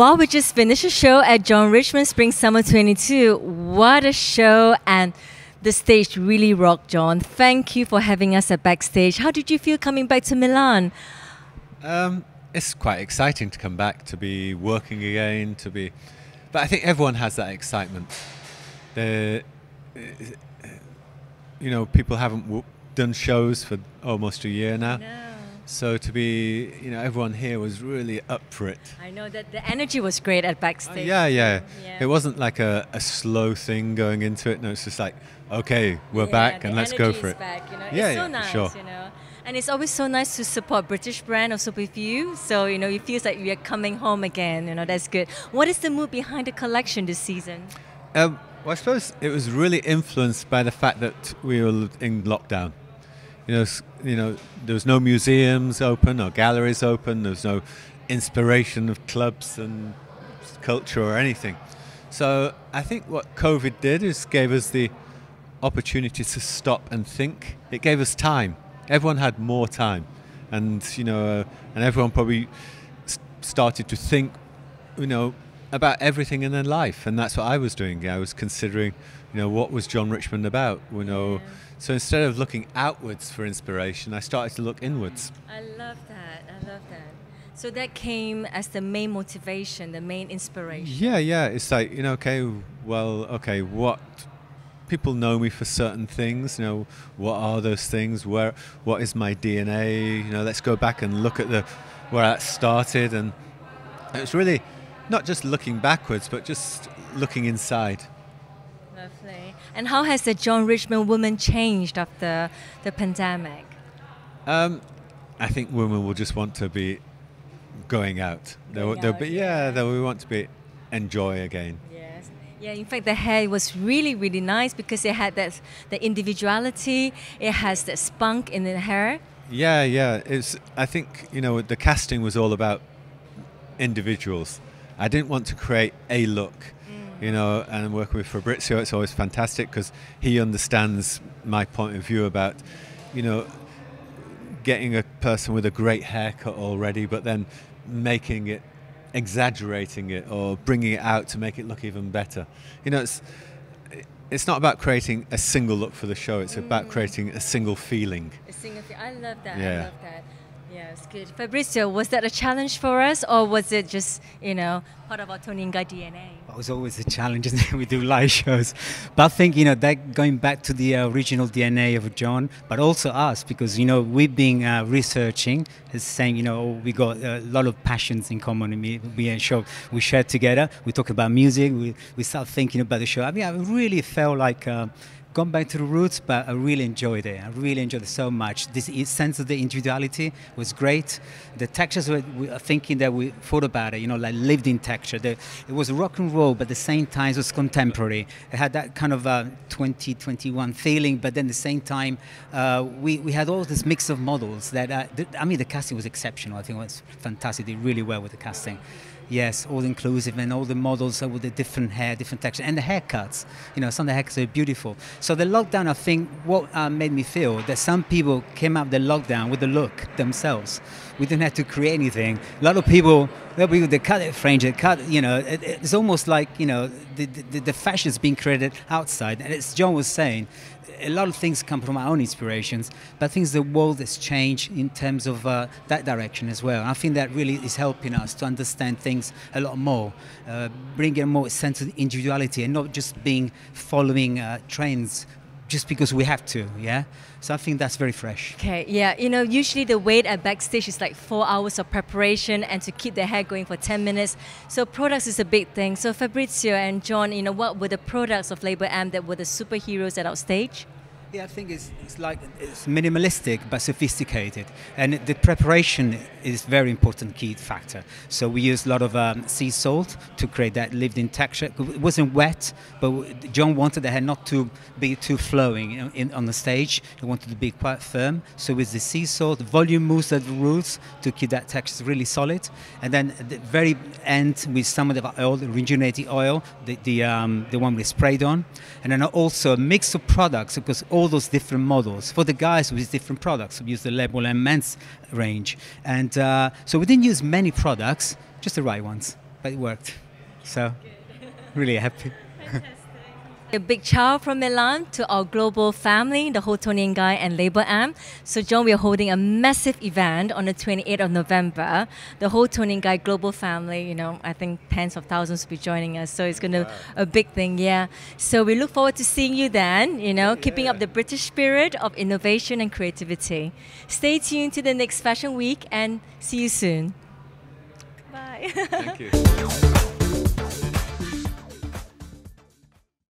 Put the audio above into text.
Well, we just finished a show at John Richmond Spring Summer 22. What a show, and the stage really rocked, John. Thank you for having us at Backstage. How did you feel coming back to Milan? It's quite exciting to come back, to be working again, but I think everyone has that excitement. People haven't done shows for almost a year now. No. So to be, everyone here was really up for it. I know that the energy was great at Backstage. Yeah. It wasn't like a slow thing going into it. No, it's just like, okay, we're back and let's go for it. Back, It's so nice, sure. And it's always so nice to support British brand also with you. So, it feels like we are coming home again. That's good. What is the mood behind the collection this season? Well, I suppose it was really influenced by the fact that we were in lockdown. There was no museums open or galleries open. There was no inspiration of clubs and culture or anything. So I think what COVID did is gave us the opportunity to stop and think. It gave us time. Everyone had more time, and everyone probably started to think, about everything in their life, and that's what I was doing. I was considering, what was John Richmond about, Yeah. So instead of looking outwards for inspiration, I started to look inwards. I love that. So that came as the main motivation, the main inspiration. Yeah. It's like, what people know me for certain things. What are those things? What is my DNA? Let's go back and look at where that started, and it's really not just looking backwards, but just looking inside. Lovely. And how has the John Richmond woman changed after the pandemic? I think women will just want to be going out. We want to enjoy again. Yes. Yeah, in fact, the hair was really, really nice because it had the individuality. It has the spunk in the hair. Yeah. I think, the casting was all about individuals. I didn't want to create a look, and working with Fabrizio, it's always fantastic because he understands my point of view about, getting a person with a great haircut already, but then making it, exaggerating it or bringing it out to make it look even better. It's not about creating a single look for the show, it's about creating a single feeling. I love that. Yeah. I love that. Yeah, it's good. Fabrizio, was that a challenge for us, or was it just, part of our TONI&GUY DNA? It was always a challenge, isn't it? We do live shows. But I think, that going back to the original DNA of John, but also us, because, we've been researching, saying, we got a lot of passions in common. We share together. We talk about music. We start thinking about the show. I really felt like gone back to the roots, but I really enjoyed it. I really enjoyed it so much. This sense of the individuality was great. The textures were thinking that we thought about it, like lived in texture. It was rock and roll, but at the same time it was contemporary. It had that kind of 2021 feeling, but then at the same time we had all this mix of models that, the casting was exceptional. I think it was fantastic. They did really well with the casting. Yes, all inclusive, and all the models with the different hair, different texture, and the haircuts. Some of the haircuts are beautiful. So the lockdown, I think, what made me feel that some people came out of the lockdown with the look themselves. We didn't have to create anything. A lot of people, they cut it French, they cut, it's almost like, the fashion is being created outside. And as John was saying, a lot of things come from our own inspirations, but I think the world has changed in terms of that direction as well. And I think that really is helping us to understand things a lot more, bringing a more sense of individuality and not just following trends just because we have to, yeah? So I think that's very fresh. Okay, yeah, usually the wait at Backstage is like 4 hours of preparation and to keep the hair going for 10 minutes. So products is a big thing. So Fabrizio and John, what were the products of Label M that were the superheroes at our stage? Yeah, I think it's minimalistic but sophisticated, and the preparation is very important key factor. So we used a lot of sea salt to create that lived-in texture. It wasn't wet, but John wanted the hair not to be too flowing on the stage. He wanted to be quite firm. So with the sea salt, volume moves at the roots to keep that texture really solid. And then at the very end, with some of the oil, the rejuvenating oil, the one we sprayed on, and then also a mix of products because all those different models. For the guys with different products, we use the label.m men's range. And so we didn't use many products, just the right ones. but it worked. So really happy. A big ciao from Milan to our global family, the whole TONI&GUY and label.m. So John, we are holding a massive event on the 28th of November. The whole TONI&GUY global family, you know, I think tens of thousands will be joining us. So it's going to a big thing, yeah. So we look forward to seeing you then, you know, keeping up the British spirit of innovation and creativity. Stay tuned to the next Fashion Week and see you soon. Bye. Thank you.